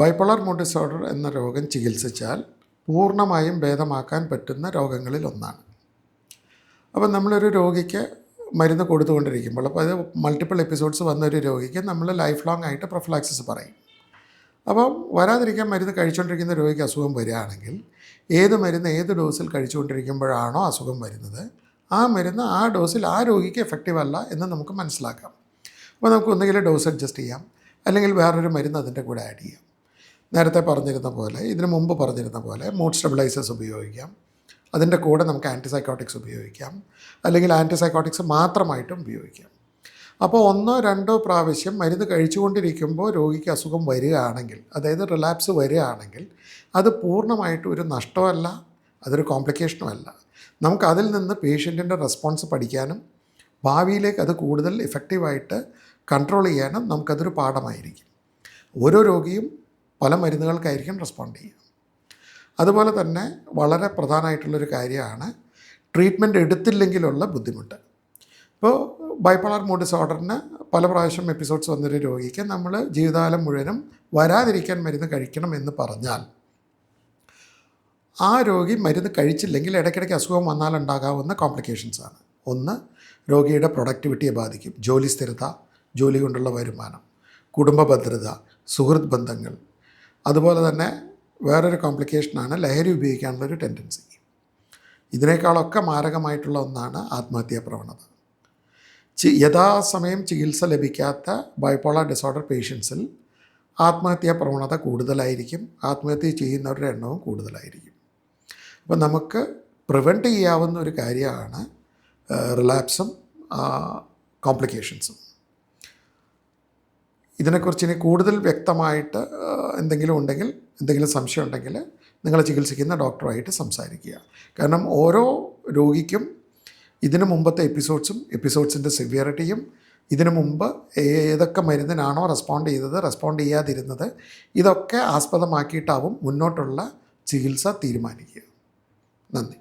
Bipolar mood disorder എന്ന രോഗം ചികിത്സിച്ചാൽ പൂർണ്ണമായും ഭേദമാക്കാൻ പറ്റുന്ന രോഗങ്ങളിൽ ഒന്നാണ്. അപ്പം നമ്മളൊരു രോഗിക്ക് മരുന്ന് കൊടുത്തുകൊണ്ടിരിക്കുമ്പോൾ, അപ്പോൾ അത് മൾട്ടിപ്പിൾ എപ്പിസോഡ്സ് വന്നൊരു രോഗിക്ക് നമ്മൾ ലൈഫ് ലോങ് ആയിട്ട് പ്രൊഫിലാക്സിസ് പറയും. അപ്പം വരാതിരിക്കാൻ മരുന്ന് കഴിച്ചുകൊണ്ടിരിക്കുന്ന രോഗിക്ക് അസുഖം വരികയാണെങ്കിൽ ഏത് മരുന്ന് ഏത് ഡോസിൽ കഴിച്ചുകൊണ്ടിരിക്കുമ്പോഴാണോ അസുഖം വരുന്നത്, ആ മരുന്ന് ആ ഡോസിൽ ആ രോഗിക്ക് എഫക്റ്റീവ് അല്ല എന്ന് നമുക്ക് മനസ്സിലാക്കാം. അപ്പോൾ നമുക്ക് ഒന്നുകിൽ ഡോസ് അഡ്ജസ്റ്റ് ചെയ്യാം, അല്ലെങ്കിൽ വേറൊരു മരുന്ന് അതിൻ്റെ കൂടെ ആഡ് ചെയ്യാം. നേരത്തെ പറഞ്ഞിരുന്ന പോലെ, ഇതിനു മുമ്പ് പറഞ്ഞിരുന്ന പോലെ മൂഡ് സ്റ്റെബിലൈസേഴ്സ് ഉപയോഗിക്കാം. അതിൻ്റെ കൂടെ നമുക്ക് ആൻറ്റിസൈക്കോട്ടിക്സ് ഉപയോഗിക്കാം, അല്ലെങ്കിൽ ആൻറ്റിസൈക്കോട്ടിക്സ് മാത്രമായിട്ടും ഉപയോഗിക്കാം. അപ്പോൾ 1-2 പ്രാവശ്യം മരുന്ന് കഴിച്ചുകൊണ്ടിരിക്കുമ്പോൾ രോഗിക്ക് അസുഖം വരികയാണെങ്കിൽ, അതായത് റിലാപ്സ് വരികയാണെങ്കിൽ, അത് പൂർണ്ണമായിട്ടും ഒരു നഷ്ടമല്ല, അതൊരു കോംപ്ലിക്കേഷനുമല്ല. നമുക്കതിൽ നിന്ന് പേഷ്യൻറ്റിൻ്റെ റെസ്പോൺസ് പഠിക്കാനും ഭാവിയിലേക്ക് അത് കൂടുതൽ ഇഫക്റ്റീവായിട്ട് കൺട്രോൾ ചെയ്യാനും നമുക്കതൊരു പാഠമായിരിക്കും. ഓരോ രോഗിയും പല മരുന്നുകൾക്കായിരിക്കും റെസ്പോണ്ട് ചെയ്യുക. അതുപോലെ തന്നെ വളരെ പ്രധാനമായിട്ടുള്ളൊരു കാര്യമാണ് ട്രീറ്റ്മെൻറ്റ് എടുത്തില്ലെങ്കിലുള്ള ബുദ്ധിമുട്ട്. ഇപ്പോൾ ബൈപ്പോളർ മൂഡ് ഡിസോർഡറിന് പല പ്രാവശ്യം എപ്പിസോഡ്സ് വന്നൊരു രോഗിക്ക് നമ്മൾ ജീവിതകാലം മുഴുവനും വരാതിരിക്കാൻ മരുന്ന് കഴിക്കണം എന്ന് പറഞ്ഞാൽ, ആ രോഗി മരുന്ന് കഴിച്ചില്ലെങ്കിൽ ഇടയ്ക്കിടയ്ക്ക് അസുഖം വന്നാലുണ്ടാകാവുന്ന കോംപ്ലിക്കേഷൻസാണ്. ഒന്ന്, രോഗിയുടെ പ്രൊഡക്ടിവിറ്റിയെ ബാധിക്കും. ജോലി സ്ഥിരത, ജോലി കൊണ്ടുള്ള വരുമാനം, കുടുംബ ഭദ്രത, സുഹൃത്ത് ബന്ധങ്ങൾ. അതുപോലെ തന്നെ വേറൊരു കോംപ്ലിക്കേഷനാണ് ലഹരി ഉപയോഗിക്കാനുള്ളൊരു ടെൻഡൻസി. ഇതിനേക്കാളൊക്കെ മാരകമായിട്ടുള്ള ഒന്നാണ് ആത്മഹത്യാ പ്രവണത. യഥാസമയം ചികിത്സ ലഭിക്കാത്ത ബൈപ്പോളർ ഡിസോർഡർ പേഷ്യൻസിൽ ആത്മഹത്യാ പ്രവണത കൂടുതലായിരിക്കും, ആത്മഹത്യ ചെയ്യുന്നവരുടെ എണ്ണവും കൂടുതലായിരിക്കും. അപ്പോൾ നമുക്ക് പ്രിവെൻറ്റ് ചെയ്യാവുന്ന ഒരു കാര്യമാണ് റിലാപ്സും കോംപ്ലിക്കേഷൻസും. ഇതിനെക്കുറിച്ച് ഇനി കൂടുതൽ വ്യക്തമായിട്ട് എന്തെങ്കിലും ഉണ്ടെങ്കിൽ, എന്തെങ്കിലും സംശയം ഉണ്ടെങ്കിൽ നിങ്ങളെ ചികിത്സിക്കുന്ന ഡോക്ടറുമായിട്ട് സംസാരിക്കുക. കാരണം ഓരോ രോഗിക്കും ഇതിനു മുമ്പത്തെ എപ്പിസോഡ്സിൻ്റെ സിവിയറിറ്റിയും, ഇതിനു മുമ്പ് ഏതൊക്കെ മരുന്നിനാണോ റെസ്പോണ്ട് ചെയ്തത്, റെസ്പോണ്ട് ചെയ്യാതിരുന്നത്, ഇതൊക്കെ ആസ്പദമാക്കിയിട്ടാവും മുന്നോട്ടുള്ള ചികിത്സ തീരുമാനിക്കുക. നന്ദി.